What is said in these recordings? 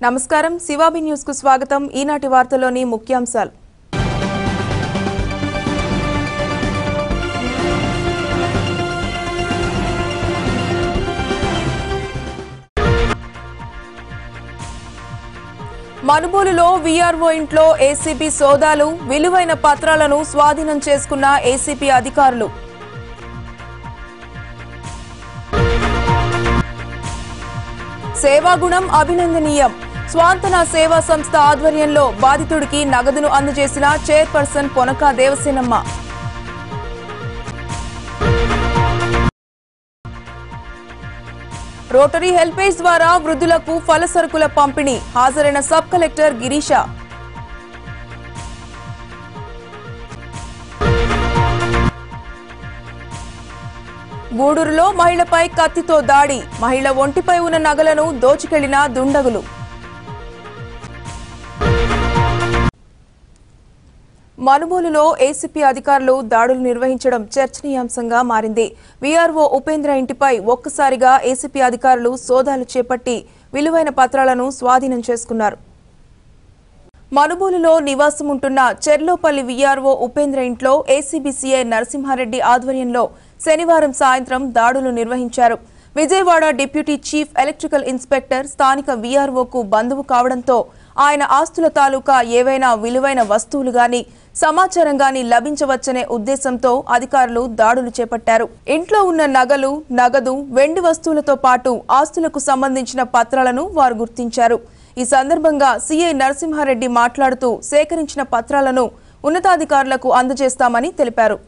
నమస్కారం శివాబి న్యూస్ కు స్వాగతం. ఈనాటి వార్తలోని ముఖ్యాంశాలు. మనుబోలులో వీఆర్ఓ ఇంట్లో ఏసీబీ సోదాలు, విలువైన పత్రాలను స్వాధీనం చేసుకున్న ఏసీబీ అధికారులు. సేవాగుణం అభినందనీయం. స్వాంతన సేవా సంస్థ ఆధ్వర్యంలో బాధితుడికి నగదును అందజేసిన chairperson Ponaka Devasenamma. Rotary HelpAge ద్వారా వృద్ధులకు ఫలసరుకుల పంపిణీ. హాజరైన సబ్ కలెక్టర్ గిరీష. గూడూరులో మహిళపై కత్తితో దాడి. మహిళ ఒంటిపై ఉన్న నగలను దోచుకెళ్లిన దుండగులు. మనుబోలులో ఏసీపీ అధికారులు దాడులు నిర్వహించడం చర్చనీయాంశంగా మారింది. వీఆర్ఓ ఉపేంద్ర ఇంటిపై ఒక్కసారిగా ఏసీపీ అధికారులు సోదాలు చేపట్టి విలువైన పత్రాలను స్వాధీనం చేసుకున్నారు. మనుబోలులో నివాసం ఉంటున్న చెర్లోపల్లి వీఆర్ఓ ఉపేంద్ర ఇంట్లో ఏసీబీ సీఐ నరసింహారెడ్డి ఆధ్వర్యంలో శనివారం సాయంత్రం దాడులు నిర్వహించారు. Vijayawada deputy chief electrical inspector స్థానిక వీఆర్ఓకు బంధువు కావడంతో ఆయన ఆస్తుల తాలూకా ఏవైనా విలువైన వస్తువులు గాని సమాచారం గాని లభించవచ్చనే ఉద్దేశంతో అధికారులు దాడులు చేపట్టారు. ఇంట్లో ఉన్న నగలు, నగదు, వెండి వస్తువులతో పాటు ఆస్తులకు సంబంధించిన పత్రాలను వారు గుర్తించారు. ఈ సందర్భంగా సీఐ నరసింహారెడ్డి మాట్లాడుతూ సేకరించిన పత్రాలను ఉన్నతాధికారులకు అందజేస్తామని తెలిపారు.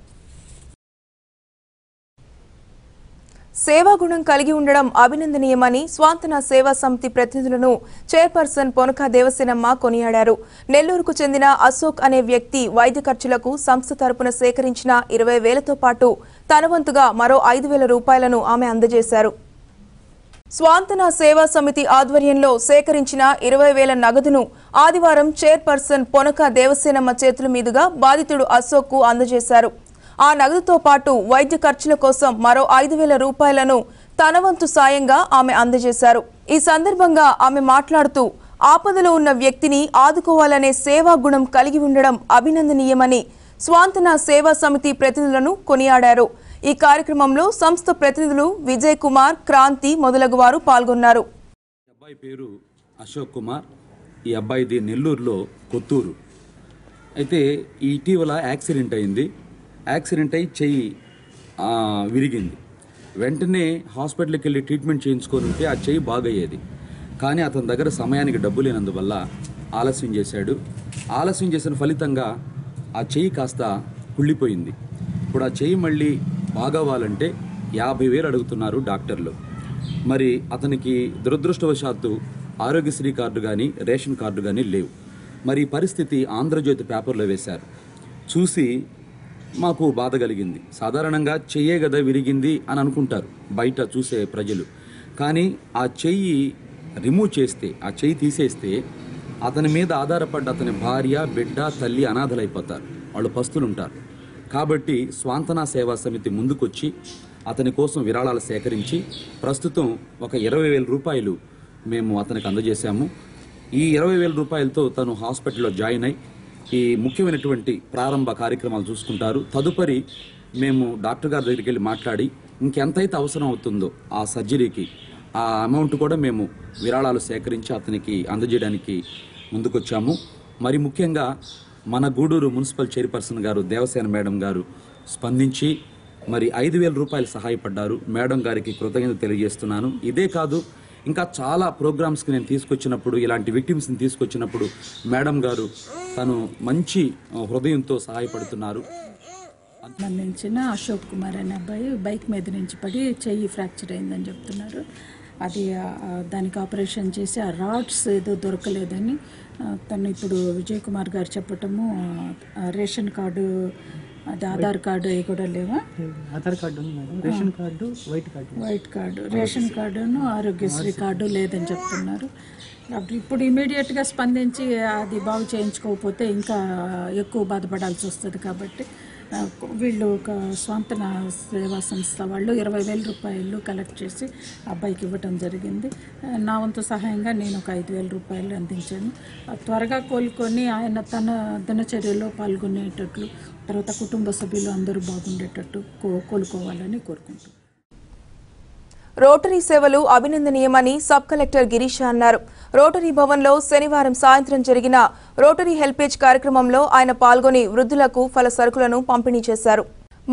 సేవాగుణం కలిగి ఉండడం అభినందనీయమని స్వాంతన సేవా సమితి ప్రతినిధులను చైర్పర్సన్ పొనక దేవసేనమ్మ కొనియాడారు. నెల్లూరుకు చెందిన అశోక్ అనే వ్యక్తి వైద్య ఖర్చులకు సంస్థ తరపున సేకరించిన 20,000తో పాటు తన వంతుగా మరో 5,000 రూపాయలను ఆమె అందజేశారు. స్వాంతన సేవా సమితి ఆధ్వర్యంలో సేకరించిన 20,000 నగదును ఆదివారం చైర్పర్సన్ పొనక దేవసేనమ్మ చేతుల మీదుగా బాధితుడు అశోక్ కు అందజేశారు. ఆ నగదుతో పాటు వైద్య ఖర్చుల కోసం మరో 5,000 రూపాయలను తన వంతు సాయంగా ఆమె అందజేశారు. ఈ సందర్భంగా ఆమె మాట్లాడుతూ ఆపదలో ఉన్న వ్యక్తిని ఆదుకోవాలనే సేవా గుణం కలిగి ఉండడం అభినందనీయమని స్వాంతన సేవా సమితి ప్రతినిధులను కొనియాడారు. ఈ కార్యక్రమంలో సంస్థ ప్రతినిధులు విజయ్ కుమార్, క్రాంతి మొదలగు వారు పాల్గొన్నారు. అబ్బాయి పేరు అశోక్ కుమార్. ఈ అబ్బాయిది నెల్లూరులో కొత్తూరు. అయితే ఇటీవల యాక్సిడెంట్ అయింది. యాక్సిడెంట్ అయి చెయ్యి విరిగింది. వెంటనే హాస్పిటల్కి వెళ్ళి ట్రీట్మెంట్ చేయించుకొని ఉంటే ఆ చెయ్యి బాగయ్యేది. కానీ అతని దగ్గర సమయానికి డబ్బు లేనందువల్ల ఆలస్యం చేశాడు. ఆలస్యం చేసిన ఫలితంగా ఆ చెయ్యి కాస్త కుళ్ళిపోయింది. ఇప్పుడు ఆ చెయ్యి మళ్ళీ బాగవ్వాలంటే 50,000 అడుగుతున్నారు డాక్టర్లు. మరి అతనికి దురదృష్టవశాత్తు ఆరోగ్యశ్రీ కార్డు కానీ రేషన్ కార్డు కానీ లేవు. మరి ఈ పరిస్థితి ఆంధ్రజ్యోతి పేపర్లో వేశారు. చూసి మాకు బాధ కలిగింది. సాధారణంగా చెయ్యే కదా విరిగింది అని అనుకుంటారు బయట చూసే ప్రజలు. కానీ ఆ చెయ్యి రిమూవ్ చేస్తే, ఆ చెయ్యి తీసేస్తే అతని మీద ఆధారపడ్డ అతని భార్య, బిడ్డ, తల్లి అనాథలైపోతారు. వాళ్ళు పస్తులుంటారు. కాబట్టి స్వాంతన సేవా సమితి ముందుకొచ్చి అతని కోసం విరాళాలు సేకరించి ప్రస్తుతం ఒక 20,000 రూపాయలు మేము అతనికి అందజేశాము. ఈ 20,000 రూపాయలతో తను హాస్పిటల్లో జాయిన్ అయి ఈ ముఖ్యమైనటువంటి ప్రారంభ కార్యక్రమాలు చూసుకుంటారు. తదుపరి మేము డాక్టర్ గారి దగ్గరికి వెళ్ళి మాట్లాడి ఇంకెంతైతే అవసరం అవుతుందో ఆ సర్జరీకి ఆ అమౌంట్ కూడా మేము విరాళాలు సేకరించి అతనికి అందజేయడానికి ముందుకొచ్చాము. మరి ముఖ్యంగా మన గూడూరు మున్సిపల్ చైర్పర్సన్ గారు దేవసేన మేడం గారు స్పందించి మరి 5,000 రూపాయలు సహాయపడ్డారు. మేడం గారికి కృతజ్ఞత తెలియజేస్తున్నాను. ఇదే కాదు, ఇంకా చాలా ప్రోగ్రామ్స్కి నేను తీసుకొచ్చినప్పుడు, ఇలాంటి విక్టిమ్స్ని తీసుకొచ్చినప్పుడు మేడం గారు తను మంచి హృదయంతో సహాయపడుతున్నారు. సంబంధించిన అశోక్ కుమార్ అనే అబ్బాయి బైక్ మీద నుంచి పడి చెయ్యి ఫ్రాక్చర్ అయిందని చెప్తున్నారు. అది దానికి ఆపరేషన్ చేసి ఆ రాడ్స్ ఏదో దొరకలేదని తను ఇప్పుడు విజయ్ కుమార్ గారు చెప్పటము, రేషన్ కార్డు, అది ఆధార్ కార్డు అవి కూడా లేవా? ఆధార్ కార్డు ఉంది madam, ration card, white card, ration కార్డును ఆరోగ్యశ్రీ కార్డు లేదని చెప్తున్నారు. ఇప్పుడు ఇమీడియట్గా స్పందించి అది బాగు చేయించుకోకపోతే ఇంకా ఎక్కువ బాధపడాల్సి వస్తుంది. కాబట్టి వీళ్ళు ఒక స్వాంతన సేవా సంస్థ వాళ్ళు 20,000 రూపాయలు కలెక్ట్ చేసి అబ్బాయికి ఇవ్వటం జరిగింది. నా వంతు సహాయంగా నేను ఒక 5,000 రూపాయలు అందించాను. త్వరగా కోలుకొని ఆయన తన దినచర్యలో పాల్గొనేటట్లు, తర్వాత కుటుంబ సభ్యులు అందరూ బాగుండేటట్టు కోలుకోవాలని కోరుకుంటున్నాను. రోటరీ సేవలు అభినందనీయమని సబ్ కలెక్టర్ గిరీష అన్నారు. రోటరీ భవన్లో శనివారం సాయంత్రం జరిగిన రోటరీ హెల్పేజ్ కార్యక్రమంలో ఆయన పాల్గొని వృద్ధులకు ఫల సరుకులను పంపిణీ చేశారు.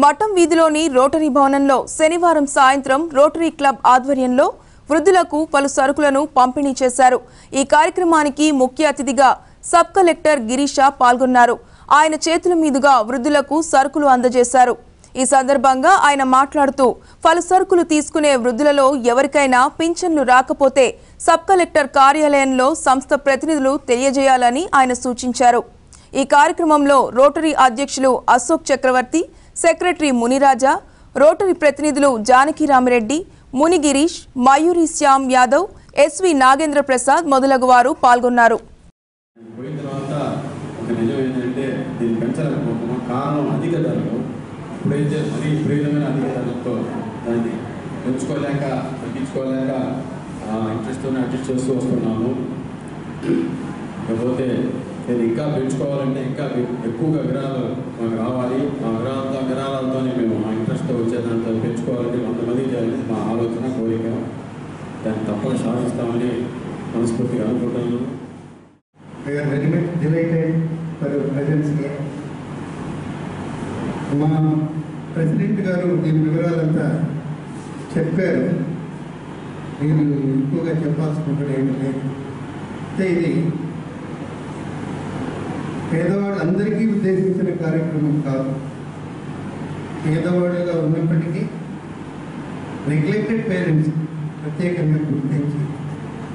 మఠం వీధిలోని రోటరీ భవనంలో శనివారం సాయంత్రం రోటరీ క్లబ్ ఆధ్వర్యంలో వృద్ధులకు పలు సరుకులను పంపిణీ చేశారు. ఈ కార్యక్రమానికి ముఖ్య అతిథిగా సబ్ కలెక్టర్ గిరీష పాల్గొన్నారు. ఆయన చేతుల మీదుగా వృద్ధులకు సరుకులు అందజేశారు. ఈ సందర్భంగా ఆయన మాట్లాడుతూ పలు సరుకులు తీసుకునే వృద్ధులలో ఎవరికైనా పింఛన్లు రాకపోతే సబ్ కలెక్టర్ కార్యాలయంలో సంస్థ ప్రతినిధులు తెలియజేయాలని ఆయన సూచించారు. ఈ కార్యక్రమంలో రోటరీ అధ్యక్షులు అశోక్ చక్రవర్తి, సెక్రటరీ మునిరాజా, రోటరీ ప్రతినిధులు జానకిరామిరెడ్డి, ముని గిరీష్, మయూరి శ్యామ్ యాదవ్, ఎస్వి నాగేంద్ర ప్రసాద్ మొదలగు వారు పాల్గొన్నారు. ఇప్పుడైతే మరీ విపరీతమైన అధిక ధరలతో దాన్ని పెంచుకోలేక తగ్గించుకోలేక ఇంట్రెస్ట్తోనే అడ్జస్ట్ చేస్తూ వస్తున్నాము. కాకపోతే నేను ఇంకా పెంచుకోవాలంటే ఇంకా ఎక్కువగా విరాళాలు మాకు రావాలి. మా విరాళాలతోనే మేము ఆ ఇంట్రెస్ట్తో వచ్చేదాంతో పెంచుకోవాలంటే 100 మంది చేయాలని మా ఆలోచన, కోరిక. దాన్ని తప్పక సాధిస్తామని మనస్ఫూర్తిగా అనుకుంటున్నాను. మా ప్రెసిడెంట్ గారు దీని వివరాలంతా చెప్పారు. నేను ఎక్కువగా చెప్పాల్సుకుంటున్న ఏమి లేదు. అయితే ఇది పేదవాళ్ళందరికీ ఉద్దేశించిన కార్యక్రమం కాదు. పేదవాళ్ళుగా ఉన్నప్పటికీ నెగ్లెక్టెడ్ పేరెంట్స్ ప్రత్యేకంగా గుర్తించి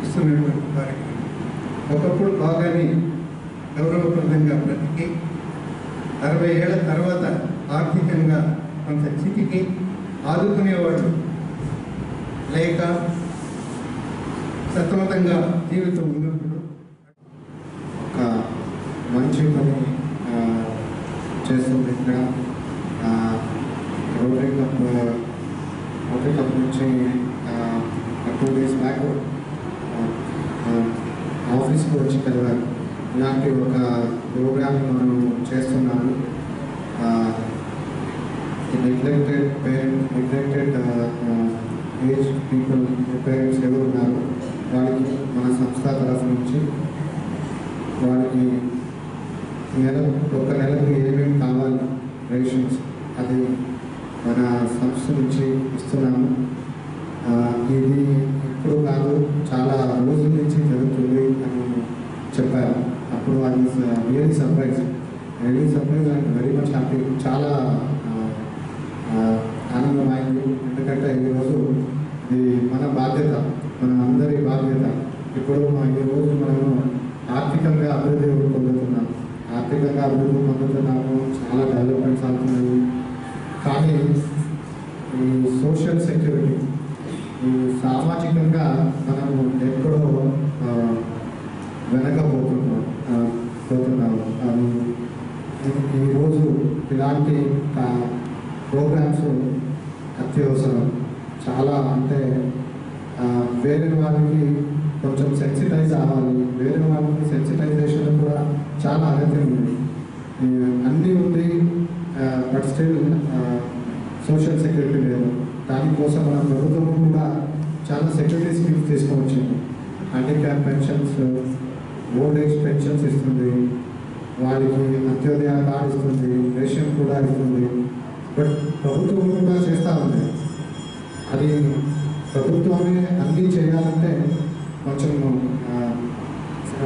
ఇస్తున్నటువంటి కార్యక్రమం. ఒకప్పుడు బాగానే గౌరవప్రదంగా బ్రతికి 60 ఏళ్ల తర్వాత ఆర్థికంగా కొంత చితికి ఆదుకునేవాళ్ళు లేక సతమతంగా జీవితం ఉన్నప్పుడు ఒక మంచి పని చేస్తుంది. ఇక్కడ రోటరీ క్లబ్ నుంచి 2 days బ్యాక్ ఆఫీస్కి వచ్చి కదా ఇలాంటి ఒక ప్రోగ్రామ్ మనం చేస్తున్నాము. నెగ్లెక్టెడ్ ఏజ్ పీపుల్ పేరెంట్స్ ఎవరు ఉన్నారు వాళ్ళకి మన సంస్థ తరఫు నుంచి వాళ్ళకి ఒక నెలకు ఏమేమి కావాలి రేషన్స్ అది మన సంస్థ నుంచి ఇస్తున్నాము. ఇది ఇప్పుడు కాదు, చాలా రోజుల నుంచి జరుగుతుంది అని చెప్పారు. అప్పుడు I was really surprise and very much happy. చాలా ఆనందమైంది. ఎందుకంటే ఈరోజు ఇది మన బాధ్యత, మన అందరి బాధ్యత. ఇప్పుడు ఈరోజు మనము ఆర్థికంగా అభివృద్ధి పొందుతున్నాము. చాలా డెవలప్మెంట్స్ అవుతున్నాయి. కానీ ఈ సోషల్ సెక్యూరిటీ, ఈ సామాజికంగా మనము ఎక్కడో వెనకపోతున్నాము. ఈరోజు ఇలాంటి ప్రోగ్రామ్స్ అత్యవసరం. చాలా అంటే వేరే వాళ్ళకి కొంచెం సెన్సిటైజ్ అవ్వాలి. వేరే వాళ్ళకి సెన్సిటైజేషన్ కూడా చాలా అగత్యం ఉంది. అన్నీ ఉంది, బట్ స్టిల్ సోషల్ సెక్యూరిటీ లేదు. దానికోసం మన ప్రభుత్వం కూడా చాలా సెక్యూరిటీ స్కీమ్స్ తీసుకొచ్చింది. Handicap pensions, old age pensions ఇస్తుంది, వాళ్ళకి అంత్యోదయ కార్డు ఇస్తుంది, రేషన్ కూడా ఇస్తుంది. బట్ ప్రభుత్వం కూడా చేస్తూ ఉంది. అది ప్రభుత్వమే అన్నీ చేయాలంటే కొంచెం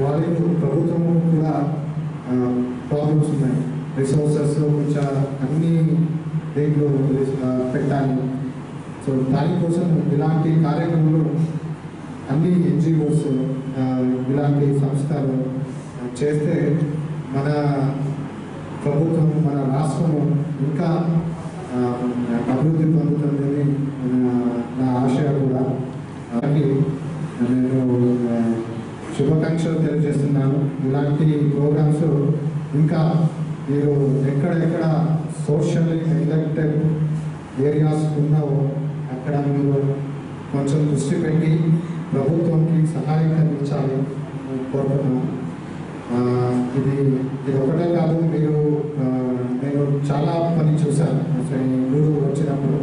వాళ్ళకి ప్రభుత్వం కూడా ప్రాబ్లమ్స్ ఉన్నాయి. రిసోర్సెస్ కొంచెం అన్ని దేంట్లో పెట్టాలి. సో దానికోసం ఇలాంటి కార్యక్రమాలు అన్ని NGOs ఇలాంటి సంస్థలు చేస్తే మన ప్రభుత్వం, మన రాష్ట్రము ఇంకా అభివృద్ధి పొందుతుందని నా ఆశయ కూడా. నేను శుభాకాంక్షలు తెలియజేస్తున్నాను. ఇలాంటి ప్రోగ్రామ్స్ ఇంకా మీరు ఎక్కడెక్కడ సోషల్లీ నెగ్లెక్టెడ్ ఏరియాస్ ఉన్నావో అక్కడ మీరు కొంచెం దృష్టి పెట్టి ప్రభుత్వంకి సహాయం అందించాలి కోరుతున్నాను. ఇది ఒకటే కాదు, నేను చాలా పని చూశాను. నెల్లూరు వచ్చినప్పుడు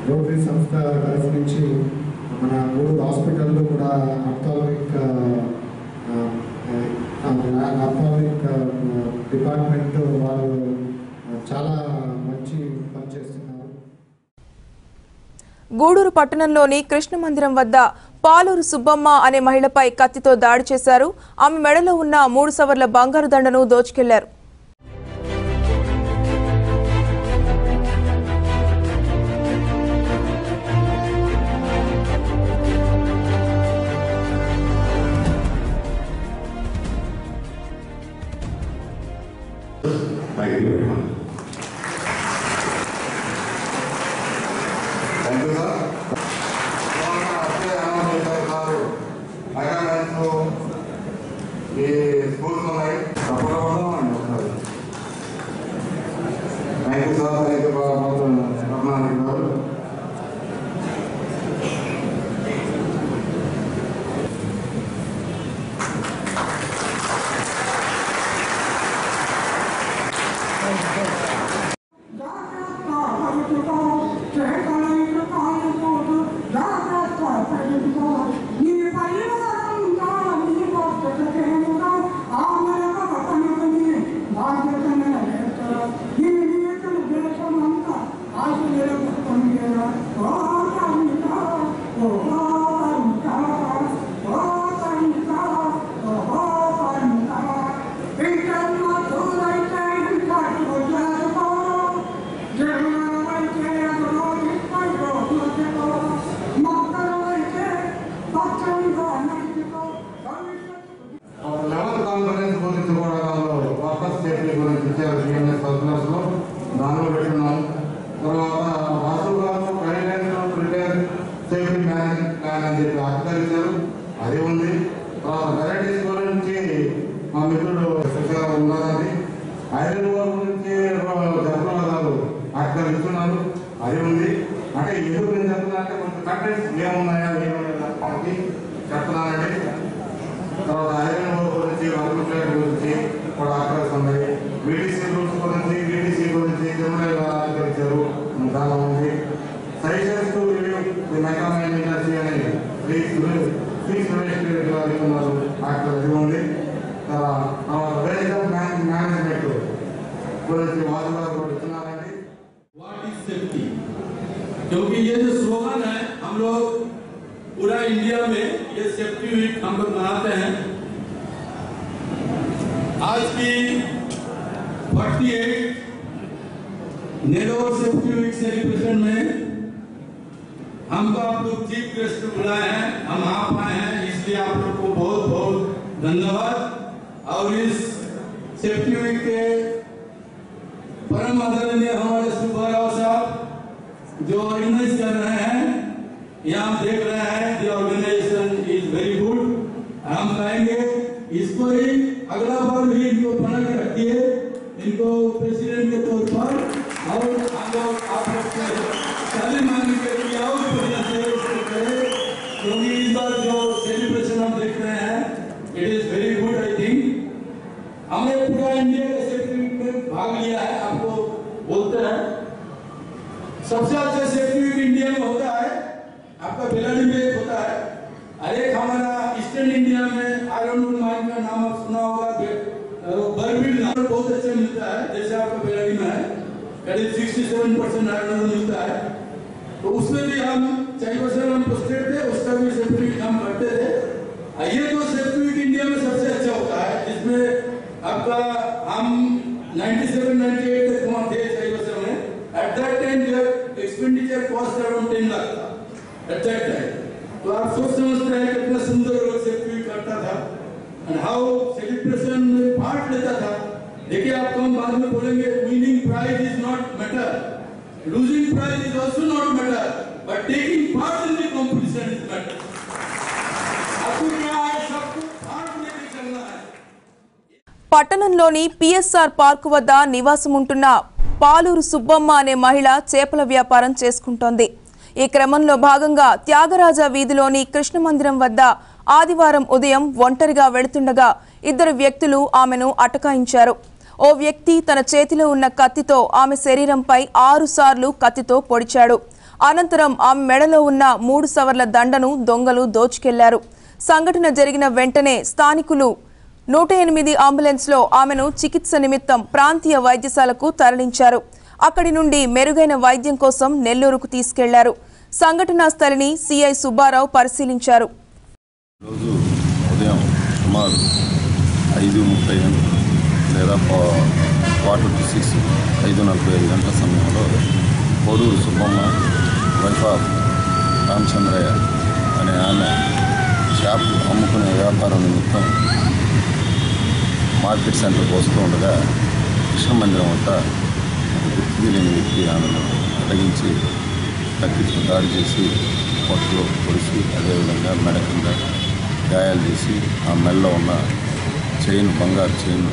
రోటరీ సంస్థ తరఫు నుంచి మన ఊరు హాస్పిటల్లో కూడా ఆర్థోపెడిక్ డిపార్ట్మెంట్ వాళ్ళు చాలా మంచి పని చేస్తున్నారు. గూడూరు పట్టణంలోని కృష్ణ మందిరం వద్ద పాలూరు సుబ్బమ్మ అనే మహిళపై కత్తితో దాడి చేశారు. ఆమె మెడలో ఉన్న 3 సవర్ల బంగారు దండను దోచుకెళ్లారు. क्योंकि ये जो स्लोगन है हम लोग पूरा इंडिया में ये सेफ्टी वीक हम लोग मनाते हैं। आज की 48 नेलोर सेफ्टी वीक सेलिब्रेशन में हमको आप लोग चीफ गेस्ट बुलाए हैं, हम आप आए हैं, इसलिए आप लोग को बहुत बहुत धन्यवाद। और इस सेफ्टी वीक के परम आदरणीय हमारे सुब्बाराव साहब जो ऑर्गेनाइज कर रहे हैं, यहाँ देख रहे हैं the organization is very good. हम कहेंगे इसको ही अगला बार भी इनको बना के रखिए, इनको प्रेसिडेंट के तौर पर, और हम लोग आप लोग से ताली मांगेंगे कि और बढ़िया से इसको करें, क्योंकि इस बार जो सेलिब्रेशन हम देख रहे हैं it is very good. I think हमने पूरा इंडिया के सेफ्टी में भाग लिया है, आपको बोलते हैं सबसे अच्छा सेफ्टी वीक इंडिया में होता है, आपका बेलाडी में होता है। अरे हमारा ईस्टर्न इंडिया में आयरन माइन का नाम आप सुना होगा, बरबील बहुत अच्छा मिलता है, जैसे आपका बेलाडी में है करीब 67% आयरन मिलता है। तो उसमें भी हम 4% हम पोस्टेड थे, उसका भी सेफ्टी वीक हम करते थे। ये जो सेफ्टी वीक इंडिया में सबसे अच्छा होता है, जिसमें आपका हम 97-98 तक वहाँ थे 4% में। At that time their expenditure cost around 10 lakh था at that time। तो आप सोच समझते हैं कितना सुंदर और सेफ्टी करता था and how celebration में पार्ट लेता था। देखिए आपको हम बाद में बोलेंगे winning prize is not matter, losing prize is also not matter, but taking part in the competition is matter। आपको क्या है, सबको पार्ट लेके चलना है। పట్టణంలో పట్టణంలోని పిఎస్ఆర్ పార్కు వద్ద నివాసం ఉంటున్న పాలూరు సుబ్బమ్మ అనే మహిళ చేపల వ్యాపారం చేసుకుంటోంది. ఈ క్రమంలో భాగంగా త్యాగరాజ వీధిలోని కృష్ణ మందిరం వద్ద ఆదివారం ఉదయం ఒంటరిగా వెళుతుండగా ఇద్దరు వ్యక్తులు ఆమెను అటకాయించారు. ఓ వ్యక్తి తన చేతిలో ఉన్న కత్తితో ఆమె శరీరంపై 6 సార్లు కత్తితో పొడిచాడు. అనంతరం ఆమె మెడలో ఉన్న 3 సవర్ల దండను దొంగలు దోచుకెళ్లారు. సంఘటన జరిగిన వెంటనే స్థానికులు 108 అంబులెన్స్లో ఆమెను చికిత్స నిమిత్తం ప్రాంతీయ వైద్యశాలకు తరలించారు. అక్కడి నుండి మెరుగైన వైద్యం కోసం నెల్లూరుకు తీసుకెళ్లారు. సంఘటనా స్థలిని సిఐ సుబ్బారావు పరిశీలించారు. రోజు ఉదయం సుమారు 5:30 లేదా 5:45 5:45 గంటల సమయంలో పోలూరు సుబ్బమ్మ వైఫ్ ఆఫ్ రామచంద్రయ్య అనే ఆమె షాపు అమ్ముకునే వ్యాపారం నిమిత్తం మార్కెట్ సెంటర్కి వస్తూ ఉండగా కృష్ణ మందిరం వద్ద గుర్తు తెలియని వ్యక్తి ఆమెను అడ్డగించి కత్తితో దాడి చేసి పొట్టలో పొడిచి అదేవిధంగా మెడ కింద గాయాలు చేసి ఆ మెడలో ఉన్న బంగారు చైన్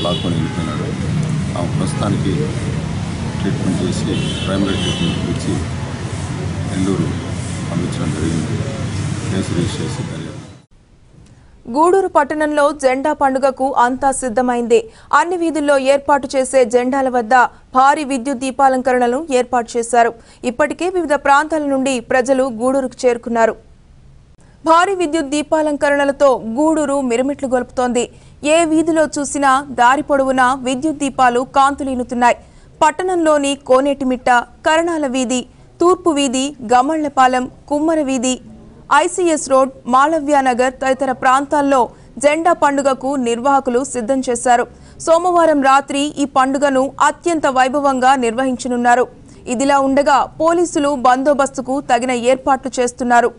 లాక్కొని వెళ్ళిపోయినాడు. ఆ ప్రస్తుతానికి ట్రీట్మెంట్ చేసి ప్రైమరీ ట్రీట్మెంట్ ఇచ్చి నెల్లూరు పంపించడం జరిగింది. కేసు రిజిస్టర్ చేసి గూడూరు పట్టణంలో జెండా పండుగకు అంతా సిద్ధమైంది. అన్ని వీధుల్లో ఏర్పాటు చేసే జెండాల వద్ద భారీ విద్యుత్ దీపాలంకరణలు ఏర్పాటు చేశారు. ఇప్పటికే వివిధ ప్రాంతాల నుండి ప్రజలు గూడూరుకు చేరుకున్నారు. భారీ విద్యుత్ దీపాలంకరణలతో గూడూరు మిరుమిట్లు గొలుపుతోంది. ఏ వీధిలో చూసినా దారి పొడవునా విద్యుత్ దీపాలు కాంతులీనుతున్నాయి. పట్టణంలోని కోనేటిమిట్ట, కరణాల వీధి, తూర్పు వీధి, గమళ్లపాలెం, కుమ్మర వీధి, ఐసీఎస్ రోడ్, మాళవ్యానగర్ తదితర ప్రాంతాల్లో జెండా పండుగకు నిర్వాహకులు సిద్ధం చేశారు. సోమవారం రాత్రి ఈ పండుగను అత్యంత వైభవంగా నిర్వహించనున్నారు. ఇదిలా ఉండగా పోలీసులు బందోబస్తుకు తగిన ఏర్పాట్లు చేస్తున్నారు.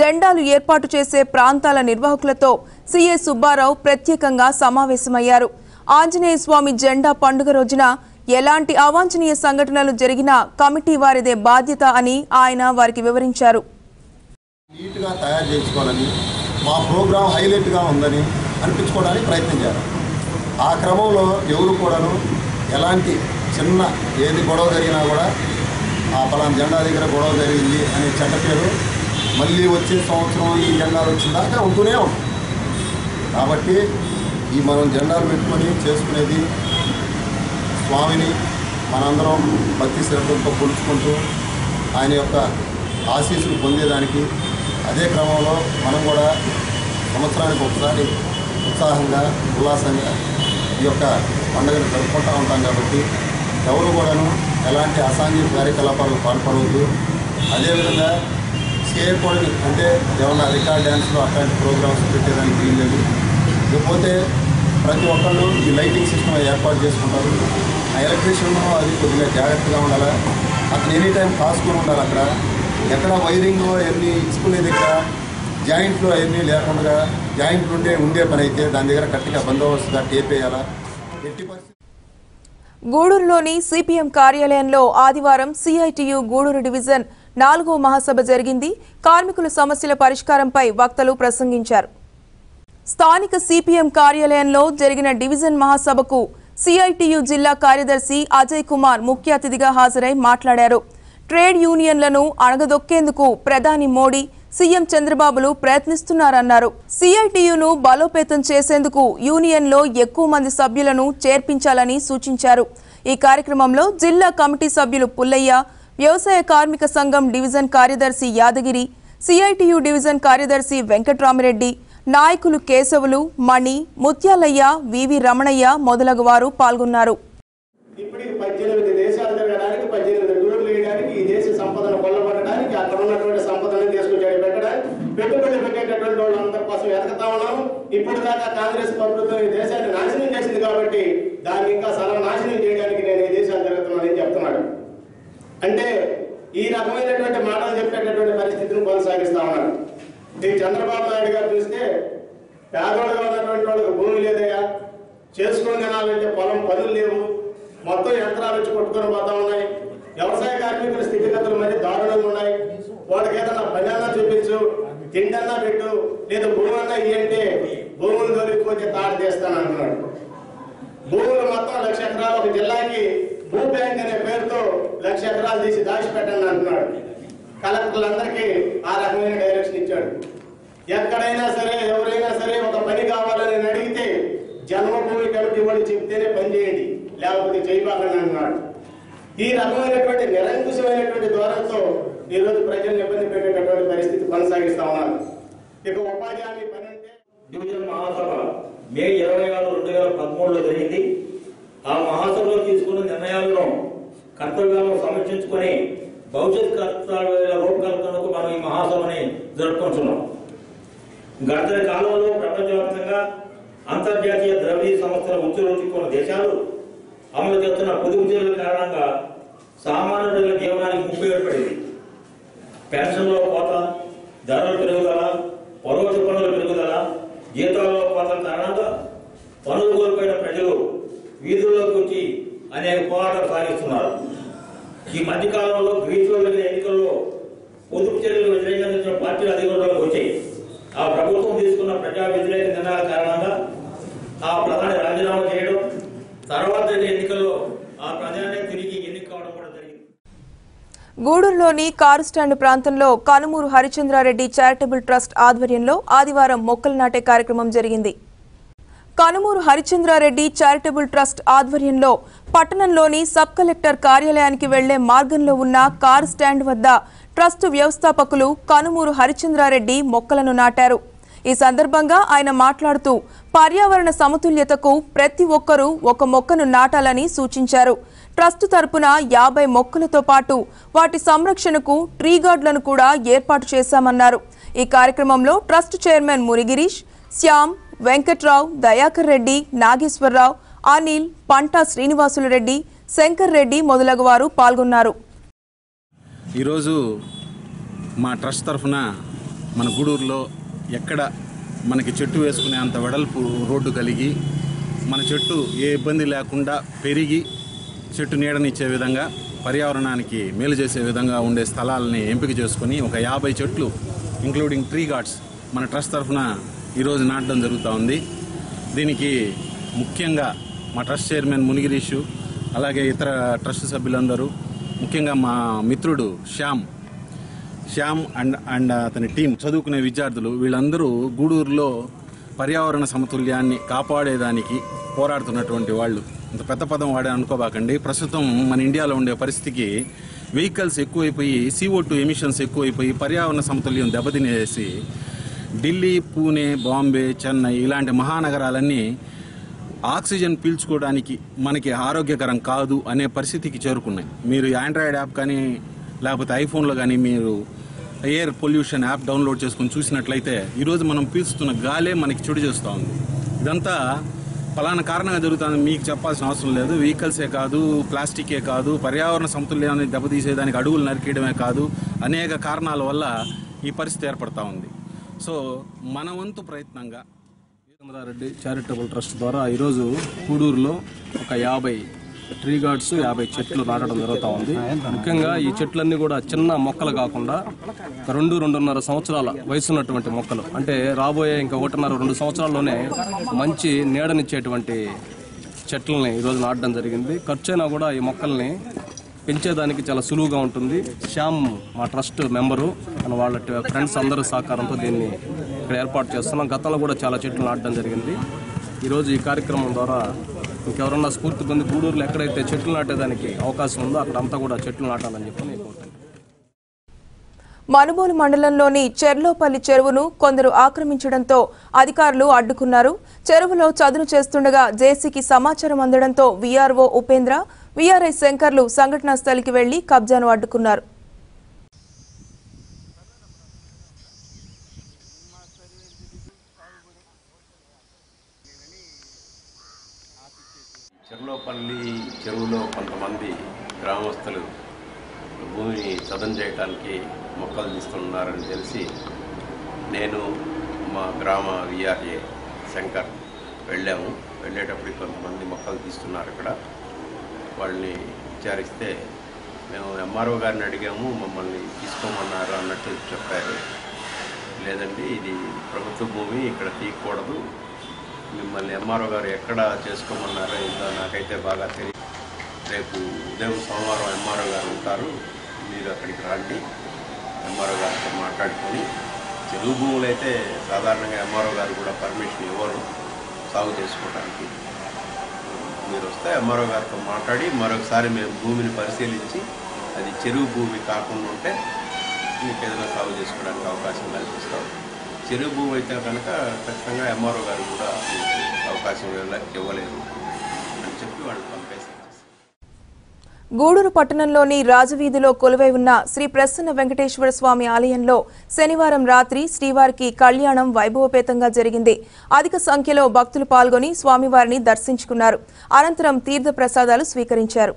జెండాలు ఏర్పాటు చేసే ప్రాంతాల నిర్వాహకులతో సిఐ సుబ్బారావు ప్రత్యేకంగా సమావేశమయ్యారు. ఆంజనేయ స్వామి జెండా పండుగ రోజున ఎలాంటి అవాంఛనీయ సంఘటనలు జరిగినా కమిటీ వారిదే బాధ్యత అని ఆయన వారికి వివరించారు. నీట్గా తయారు చేసుకోవాలని, మా ప్రోగ్రాం హైలైట్గా ఉందని అనిపించుకోవడానికి ప్రయత్నం చేయాలి. ఆ క్రమంలో ఎవరు కూడాను ఎలాంటి చిన్న ఏది గొడవ జరిగినా కూడా ఆ పలానా జెండా దగ్గర గొడవ జరిగింది అనే చెడ్డ పేరు మళ్ళీ వచ్చే సంవత్సరం ఈ జెండాలు వచ్చిన దాకా ఉంటూనే ఉంటాం. కాబట్టి ఈ మనం జెండాలు పెట్టుకొని చేసుకునేది స్వామిని మనందరం భక్తి శ్రద్ధలతో కొలుచుకుంటూ ఆయన యొక్క ఆశీస్సులు పొందేదానికి, అదే క్రమంలో మనం కూడా సంవత్సరానికి ఒకసారి ఉత్సాహంగా ఉల్లాసంగా ఈ యొక్క పండుగను జరుపుకుంటూ ఉంటాం. కాబట్టి ఎవరు కూడాను ఎలాంటి అసాంఘిక కార్యకలాపాలకు పాల్పడవద్దు. అదేవిధంగా చేయకూడని అంటే ఏమన్నా రికార్డ్ డ్యాన్స్లో అట్లాంటి ప్రోగ్రామ్స్ పెట్టేదానికి వీల్లేదు. ఇకపోతే ప్రతి ఒక్కళ్ళు ఈ లైటింగ్ సిస్టమ్ ఏర్పాటు చేసుకుంటారు. ఆ ఎలక్ట్రీషియన్ అది కొద్దిగా జాగ్రత్తగా ఉండాలి. అతను ఎనీ టైం కాసుకొని ఉండాలి. అక్కడ ఎక్కడ వైరింగ్లో ఎన్ని ఇచ్చుకునే దగ్గర జాయింట్లో అవన్నీ లేకుండా జాయింట్లు ఉండే పని అయితే దాని దగ్గర గట్టిగా బందోబస్తుగా టేప్ వేయాలా. గూడూరులోని సిపిఎం కార్యాలయంలో ఆదివారం సిఐటియు గూడూరు డివిజన్ 4వ మహాసభ జరిగింది. కార్మికుల సమస్యల పరిష్కారంపై వక్తలు ప్రసంగించారు. స్థానిక సిపిఎం కార్యాలయంలో జరిగిన డివిజన్ మహాసభకు సిఐటియు జిల్లా కార్యదర్శి అజయ్ కుమార్ ముఖ్య అతిథిగా హాజరై మాట్లాడారు. ట్రేడ్ యూనియన్లను అణగదొక్కేందుకు ప్రధాని మోడీ, సీఎం చంద్రబాబులు ప్రయత్నిస్తున్నారన్నారు. సిఐటియును బలోపేతం చేసేందుకు యూనియన్లో ఎక్కువ మంది సభ్యులను చేర్పించాలని సూచించారు. ఈ కార్యక్రమంలో జిల్లా కమిటీ సభ్యులు పుల్లయ్య, వ్యవసాయ కార్మిక సంఘం డివిజన్ కార్యదర్శి యాదగిరి, సిఐటియు డివిజన్ కార్యదర్శి వెంకట్రామిరెడ్డి, నాయకులు కేశవులు, మణి, ముత్యాలయ్య, వివి రమణయ్య మొదలగు వారు పాల్గొన్నారు. ఇప్పటికి 18 దేశాలు తిరగడానికి, 18 టూర్లు వేయడానికి, ఈ దేశ సంపదను కొల్లబట్టడానికి, అక్కడ ఉన్నటువంటి సంపదను తీసుకొచ్చి పెట్టడానికి, పెట్టుబడి పెట్టేటటువంటి వాళ్ళందరి కోసం ఎదగతా ఉన్నాము. ఇప్పుడు దాకా కాంగ్రెస్ ప్రభుత్వం ఈ దేశాన్ని నాశనం చేసింది కాబట్టి దాన్ని ఇంకా సర్వనాశనం చేయడానికి నేను ఈ దేశాలు తిరుగుతున్నానని చెప్తున్నాడు. అంటే ఈ రకమైనటువంటి మాటలు చెప్పేటటువంటి పరిస్థితిని కొనసాగిస్తా ఉన్నాడు. ఈ చంద్రబాబు నాయుడు గారు చూస్తే పేదవాళ్ళుగా ఉన్నటువంటి వాళ్ళకి భూమి లేదయ్యా, చేసుకొని తినాలంటే పొలం పనులు లేవు, మొత్తం యంత్రాలు వచ్చి కొట్టుకొని పోతా ఉన్నాయి, వ్యవసాయ కార్మికుల స్థితిగతులు మరి దారుణంగా ఉన్నాయి, వాళ్ళకి ఏదన్నా పని అన్నా చూపించు, తిండన్నా పెట్టు, లేదా భూమి అన్నా ఇయ్యంటే భూములు దొరికిపోతే తాడు చేస్తాను అంటున్నాడు. భూములు మొత్తం 1,00,000 ఎకరాలు ఒక జిల్లాకి భూ బ్యాంక్ అనే పేరుతో 1,00,000 ఎకరాలు తీసి దాచిపెట్టండి అంటున్నాడు. కలెక్టర్లందరికీ ఆ రకమైన డైరెక్షన్ ఇచ్చాడు. ఎక్కడైనా సరే ఎవరైనా సరే ఒక పని కావాలని అడిగితే జన్మభూమి కమిటీ వాళ్ళు చెప్తేనే పని చేయండి, లేకపోతే చేయబాకండి అన్నాడు. ఈ రకమైనటువంటి నిరంకుశమైనటువంటి ధోరణితో ఈరోజు ప్రజలను ఇబ్బంది పెట్టేటటువంటి పరిస్థితి కొనసాగిస్తా ఉన్నారు. ఇక ఉపాధి హామీ పని అంటే డివిజన్ మహాసభ మే 26, 2013లో జరిగింది. ఆ మహాసభలో తీసుకున్న నిర్ణయాలను కర్తవ్యాలను సమీక్షించుకొని భవిష్యత్ కర్తవ్యాల రూపకల్పనకు మనం ఈ మహాసభని జరుపుకుంటున్నాం. గడిచిన కాలంలో ప్రపంచవ్యాప్తంగా అంతర్జాతీయ ద్రవ్య సంస్థల ఉచ్చులోచుకున్న దేశాలు అమలు చేస్తున్న పొదుపు చర్యల కారణంగా సామాన్య ప్రజల జీవనానికి ముప్పు ఏర్పడింది. పెన్షన్లో కోత, ధరల పెరుగుదల, పరోక్ష పన్నుల పెరుగుదల, జీతాల్లో కోత కారణంగా పనులు కోల్పోయిన ప్రజలు వీధుల్లోకి వచ్చి అనేక పోరాటాలు సాగిస్తున్నారు. ఈ మధ్యకాలంలో గ్రీసులో జరిగిన ఎన్నికల్లో పొదుపు చర్యలు వ్యతిరేకించిన పార్టీలు అధికారంలోకి వచ్చాయి. ఆ ప్రభుత్వం తీసుకున్న ప్రజా వ్యతిరేక నిర్ణయాల కారణంగా ఆ ప్రధాని రాజీనామా చేయడం, తర్వాత ఎన్నికల్లో ఆ ప్రధాని తిరిగి ఎన్నిక కావడం కూడా జరిగింది. గూడూరులోని కారు స్టాండ్ ప్రాంతంలో కనుమూరు హరిచంద్రారెడ్డి చారిటబుల్ ట్రస్ట్ ఆధ్వర్యంలో ఆదివారం మొక్కలు నాటే కార్యక్రమం జరిగింది. కనుమూరు హరిచంద్రారెడ్డి చారిటబుల్ ట్రస్ట్ ఆధ్వర్యంలో పట్టణంలోని సబ్ కలెక్టర్ కార్యాలయానికి వెళ్లే మార్గంలో ఉన్న కారు స్టాండ్ వద్ద ట్రస్ట్ వ్యవస్థాపకులు కనుమూరు హరిచంద్రారెడ్డి మొక్కలను నాటారు. ఈ సందర్భంగా ఆయన మాట్లాడుతూ పర్యావరణ సమతుల్యతకు ప్రతి ఒక్కరూ ఒక మొక్కను నాటాలని సూచించారు. ట్రస్ట్ తరపున 50 మొక్కలతో పాటు వాటి సంరక్షణకు ట్రీ గార్డులను కూడా ఏర్పాటు చేశామన్నారు. ఈ కార్యక్రమంలో ట్రస్ట్ చైర్మన్ మురిగిరీష్, శ్యామ్, వెంకట్రావు, దయాకర్ రెడ్డి, నాగేశ్వరరావు, అనిల్, పంటా శ్రీనివాసులు రెడ్డి, శంకర్ రెడ్డి మొదలగు వారు పాల్గొన్నారు. ఈరోజు మా ట్రస్ట్ తరఫున మన గూడూరులో ఎక్కడ మనకి చెట్టు వేసుకునే అంత వెడల్పు రోడ్డు కలిగి మన చెట్టు ఏ ఇబ్బంది లేకుండా పెరిగి చెట్టు నీడనిచ్చే విధంగా పర్యావరణానికి మేలు చేసే విధంగా ఉండే స్థలాలని ఎంపిక చేసుకొని ఒక 50 చెట్లు ఇంక్లూడింగ్ ట్రీ గార్డ్స్ మన ట్రస్ట్ తరఫున ఈరోజు నాటడం జరుగుతూ ఉంది. దీనికి ముఖ్యంగా మా ట్రస్ట్ చైర్మన్ మునిగిరీషు, అలాగే ఇతర ట్రస్ట్ సభ్యులందరూ, ముఖ్యంగా మా మిత్రుడు శ్యామ్ అండ్ అతని టీం, చదువుకునే విద్యార్థులు, వీళ్ళందరూ గూడూరులో పర్యావరణ సమతుల్యాన్ని కాపాడేదానికి పోరాడుతున్నటువంటి వాళ్ళు. ఇంత పెద్ద పదం వాడే అనుకోబాకండి. ప్రస్తుతం మన ఇండియాలో ఉండే పరిస్థితికి వెహికల్స్ ఎక్కువైపోయి CO2 ఎమిషన్స్ ఎక్కువైపోయి పర్యావరణ సమతుల్యం దెబ్బతినేసి ఢిల్లీ, పూణే, బాంబే, చెన్నై ఇలాంటి మహానగరాలన్నీ ఆక్సిజన్ పీల్చుకోవడానికి మనకి ఆరోగ్యకరం కాదు అనే పరిస్థితికి చేరుకున్నాయి. మీరు ఆండ్రాయిడ్ యాప్ కానీ లేకపోతే ఐఫోన్లో కానీ మీరు ఎయిర్ పొల్యూషన్ యాప్ డౌన్లోడ్ చేసుకుని చూసినట్లయితే ఈరోజు మనం పీల్చుతున్న గాలే మనకి చెడు చేస్తూ ఉంది. ఇదంతా ఫలానా కారణంగా జరుగుతుంది మీకు చెప్పాల్సిన అవసరం లేదు. వెహికల్సే కాదు, ప్లాస్టికే కాదు, పర్యావరణ సమతుల్యాన్ని దెబ్బతీసేదానికి అడుగులు నరికేయడమే కాదు, అనేక కారణాల వల్ల ఈ పరిస్థితి ఏర్పడతా ఉంది. సో మన వంతు ప్రయత్నంగా హరిచంద్రారెడ్డి చారిటబుల్ ట్రస్ట్ ద్వారా ఈరోజు గూడూరులో ఒక 50 ట్రీ గార్డ్స్, 50 చెట్లు నాటడం జరుగుతూ ఉంది. ముఖ్యంగా ఈ చెట్లన్నీ కూడా చిన్న మొక్కలు కాకుండా 2-2.5 సంవత్సరాల వయసు ఉన్నటువంటి మొక్కలు, అంటే రాబోయే ఇంకా 1.5-2 సంవత్సరాల్లోనే మంచి నీడనిచ్చేటువంటి చెట్లని ఈరోజు నాటడం జరిగింది. ఖర్చైనా కూడా ఈ మొక్కల్ని పెంచేదానికి చాలా సులువుగా ఉంటుంది. శ్యామ్ మా ట్రస్ట్ మెంబరు, వాళ్ళ ఫ్రెండ్స్ అందరి సహకారంతో దీన్ని ఇక్కడ ఏర్పాటు చేస్తున్నాం. గతంలో కూడా చాలా చెట్లు నాటడం జరిగింది. ఈరోజు ఈ కార్యక్రమం ద్వారా ఇంకెవరన్నా స్ఫూర్తి పొంది గూడూరులో ఎక్కడైతే చెట్లు నాటేదానికి అవకాశం ఉందో అక్కడంతా కూడా చెట్లు నాటాలని చెప్పి నేను కోరుతున్నాను. మనుబోలు మండలంలోని చెర్లోపల్లి చెరువును కొందరు ఆక్రమించడంతో అధికారులు అడ్డుకున్నారు. చెరువులో చదును చేస్తుండగా జేసీకి సమాచారం అందడంతో వీఆర్ఓ ఉపేంద్ర, వీఆర్ఐ శంకర్లు సంఘటనా స్థలికి వెళ్లి కబ్జాను అడ్డుకున్నారు. చెర్లోపల్లి చెరువులో కొంతమంది గ్రామస్తులు భూమిని చదును చేయడానికి మొక్కలు తీస్తున్నారని తెలిసి నేను మా గ్రామ వీఆర్ఏ శంకర్ వెళ్ళాము. వెళ్ళేటప్పుడు కొంతమంది మొక్కలు తీస్తున్నారు. ఇక్కడ వాళ్ళని విచారిస్తే మేము ఎంఆర్ఓ గారిని అడిగాము, మమ్మల్ని తీసుకోమన్నారు అన్నట్టు చెప్పారు. లేదండి, ఇది ప్రభుత్వ భూమి, ఇక్కడ తీయకూడదు, మిమ్మల్ని ఎంఆర్ఓ గారు ఎక్కడ చేసుకోమన్నారో ఇందో నాకైతే బాగా తెలియదు. రేపు ఉదయం సోమవారం ఎంఆర్ఓ గారు ఉంటారు, మీరు అక్కడికి రండి. ఎంఆర్ఓ గారితో మాట్లాడుకొని చెరువు భూములు అయితే సాధారణంగా ఎంఆర్ఓ గారు కూడా పర్మిషన్ ఇవ్వరు సాగు చేసుకోవడానికి. మీరు వస్తే ఎంఆర్ఓ గారితో మాట్లాడి మరొకసారి మేము భూమిని పరిశీలించి అది చెరువు భూమి కాకుండా ఉంటే మీకు ఏదైనా సాగు చేసుకోవడానికి అవకాశం కల్పిస్తాం. చెరువు భూమి అయితే కనుక ఖచ్చితంగా ఎంఆర్ఓ గారు కూడా అవకాశం ఇవ్వలేదు అని చెప్పి వాళ్ళు పంపేశారు. గూడూరు పట్టణంలోని రాజవీధిలో కొలువై ఉన్న శ్రీ ప్రసన్న వెంకటేశ్వర స్వామి ఆలయంలో శనివారం రాత్రి శ్రీవారికి కళ్యాణం వైభవపేతంగా జరిగింది. అధిక సంఖ్యలో భక్తులు పాల్గొని స్వామివారిని దర్శించుకున్నారు. అనంతరం తీర్థ ప్రసాదాలు స్వీకరించారు.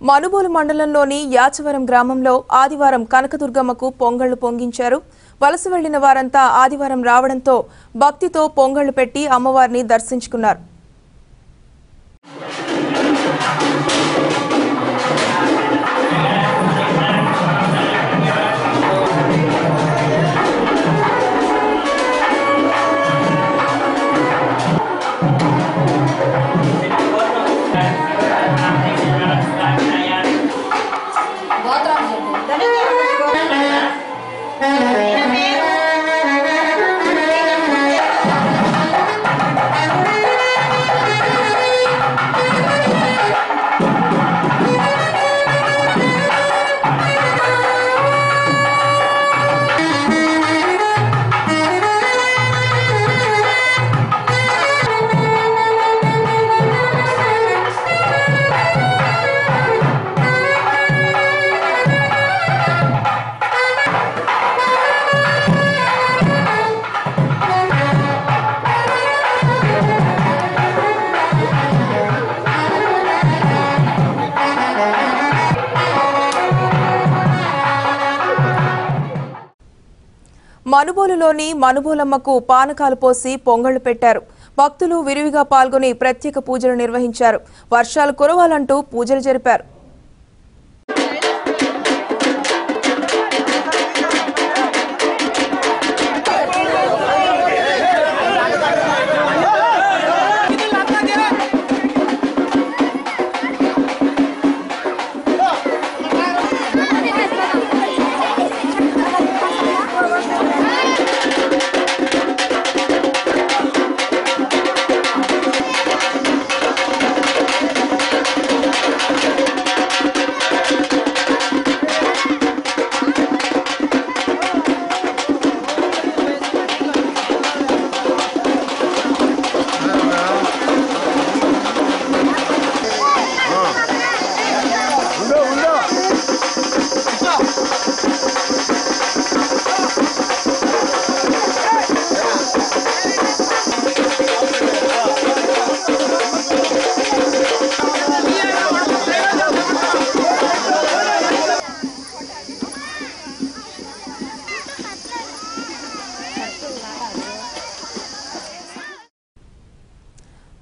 మనుబోలు మండలంలోని యాచవరం గ్రామంలో ఆదివారం కనకదుర్గమ్మకు పొంగళ్లు పొంగించారు. వలస వెళ్లిన వారంతా ఆదివారం రావడంతో భక్తితో పొంగళ్లు పెట్టి అమ్మవారిని దర్శించుకున్నారు. మనుబోలులోని మనుబోలమ్మకు పానకాలు పోసి పొంగళ్లు పెట్టారు. భక్తులు విరివిగా పాల్గొని ప్రత్యేక పూజలు నిర్వహించారు. వర్షాలు కురవాలంటూ పూజలు జరిపారు.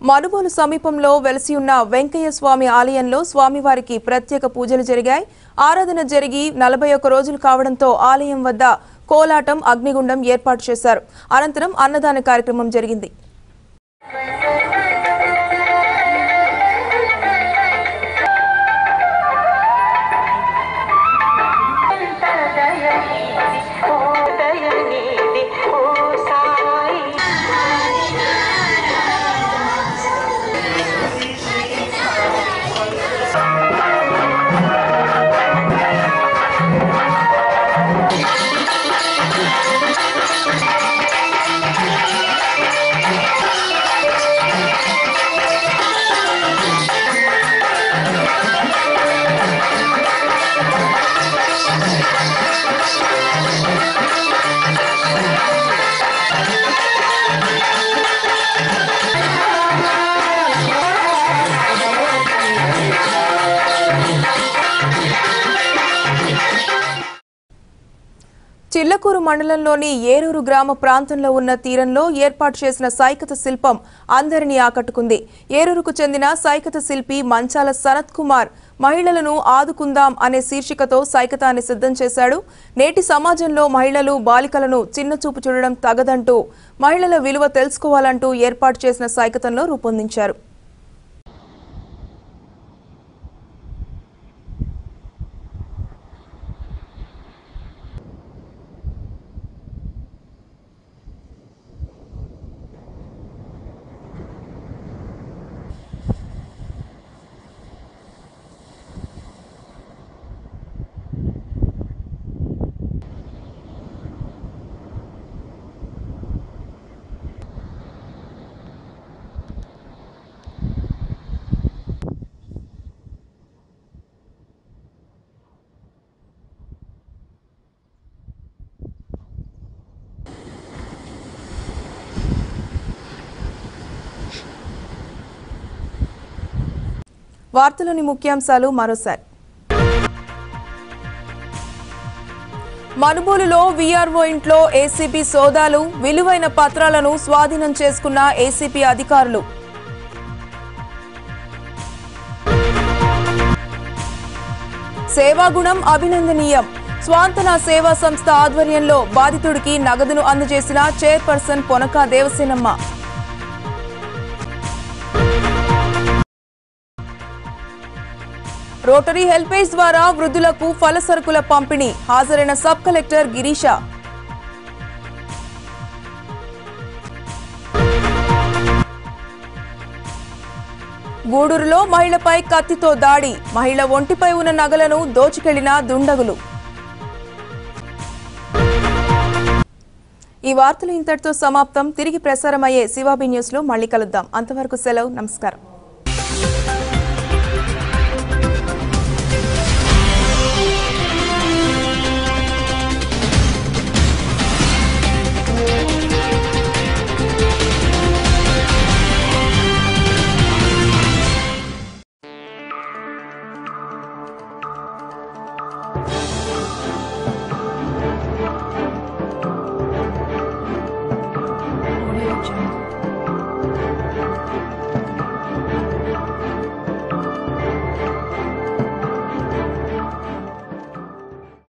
మనుబోలు సమీపంలో వెలసి ఉన్న వెంకయ్య స్వామి ఆలయంలో స్వామివారికి ప్రత్యేక పూజలు జరిగాయి. ఆరాధన జరిగి 41 రోజులు కావడంతో ఆలయం వద్ద కోలాటం, అగ్నిగుండం ఏర్పాటు చేశారు. అనంతరం అన్నదాన కార్యక్రమం జరిగింది. చిల్లకూరు మండలంలోని ఏరూరు గ్రామ ప్రాంతంలో ఉన్న తీరంలో ఏర్పాటు చేసిన సైకత శిల్పం అందరినీ ఆకట్టుకుంది. ఏరూరుకు చెందిన సైకత శిల్పి మంచాల సనత్ కుమార్ మహిళలను ఆదుకుందాం అనే శీర్షికతో సైకతాన్ని సిద్ధం చేశాడు. నేటి సమాజంలో మహిళలు, బాలికలను చిన్నచూపు చూడడం తగదంటూ మహిళల విలువ తెలుసుకోవాలంటూ ఏర్పాటు చేసిన సైకతంలో రూపొందించారు. వార్తలోని ముఖ్యాంశాలు మరోసారి. మనుబోలులో వీఆర్ఓ ఇంట్లో ఏసీపీ సోదాలు, విలువైన పత్రాలను స్వాధీనం చేసుకున్న ఏసీపీ అధికారులు. సేవాగుణం అభినందనీయం. స్వాంతన సేవా సంస్థ ఆధ్వర్యంలో బాధితుడికి నగదును అందజేసిన chairperson Ponaka Devasenamma. Rotary HelpAge ద్వారా వృద్ధులకు ఫల సరుకుల పంపిణీ. హాజరైన సబ్ కలెక్టర్ గిరీష. గూడూరులో మహిళపై కత్తితో దాడి. మహిళ ఒంటిపై ఉన్న నగలను దోచుకెళ్లిన దుండగులు. ఈ వార్తలు ఇంతటితో సమాప్తం. తిరిగి ప్రసారమయ్యే శివాబీ న్యూస్ లో మళ్ళీ కలుద్దాం. అంతవరకు సెలవు. నమస్కారం. Audio Jungle.